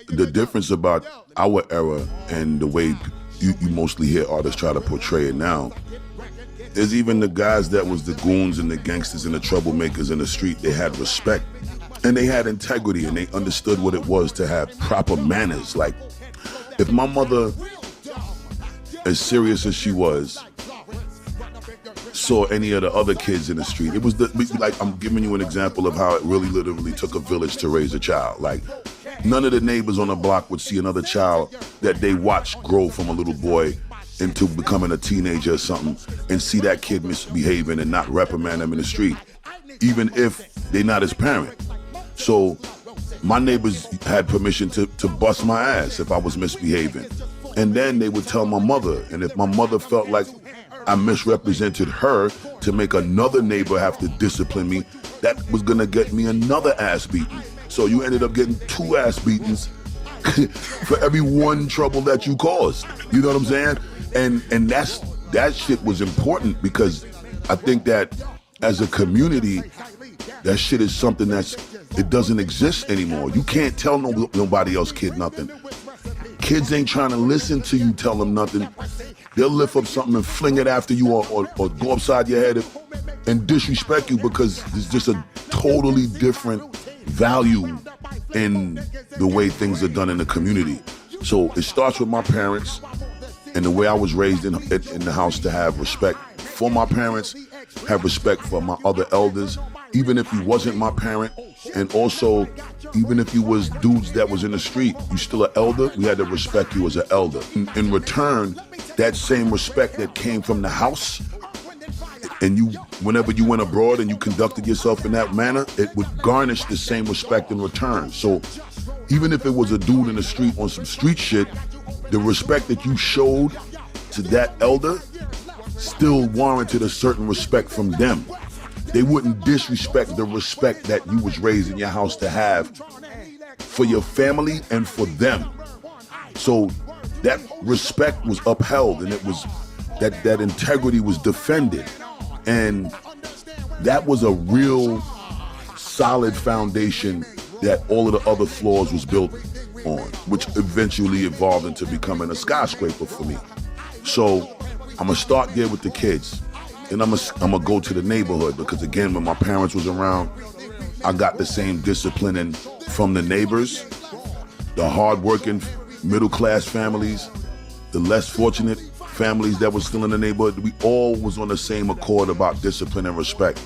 the difference about our era and the way you mostly hear artists try to portray it now is even the guys that was the goons and the gangsters and the troublemakers in the street, they had respect and they had integrity and they understood what it was to have proper manners. Like, if my mother, as serious as she was, saw any of the other kids in the street, it was like, I'm giving you an example of how it really literally took a village to raise a child. Like, none of the neighbors on the block would see another child that they watched grow from a little boy into becoming a teenager or something and see that kid misbehaving and not reprimand him in the street, even if they're not his parent. So my neighbors had permission to bust my ass if I was misbehaving. And then they would tell my mother, and if my mother felt like I misrepresented her to make another neighbor have to discipline me, that was gonna get me another ass beating. So you ended up getting 2 ass beatings for every one trouble that you caused. You know what I'm saying? And that shit was important because I think that as a community, that shit is something it doesn't exist anymore. You can't tell nobody else kid nothing. Kids ain't trying to listen to you tell them nothing. They'll lift up something and fling it after you or go upside your head and disrespect you because there's just a totally different value in the way things are done in the community. So it starts with my parents and the way I was raised in the house to have respect for my parents, have respect for my other elders, even if you wasn't my parent, and also even if you was dudes that was in the street, you still an elder, we had to respect you as an elder. In return, that same respect that came from the house, and whenever you went abroad and you conducted yourself in that manner, it would garnish the same respect in return. So even if it was a dude in the street on some street shit, the respect that you showed to that elder still warranted a certain respect from them. They wouldn't disrespect the respect that you was raised in your house to have for your family and for them. So that respect was upheld and it was that integrity was defended. And that was a real solid foundation that all of the other floors was built on, which eventually evolved into becoming a skyscraper for me. So I'm gonna start there with the kids. And I'm gonna go to the neighborhood because again, when my parents was around, I got the same disciplining from the neighbors, the hardworking middle-class families, the less fortunate families that were still in the neighborhood. We all was on the same accord about discipline and respect.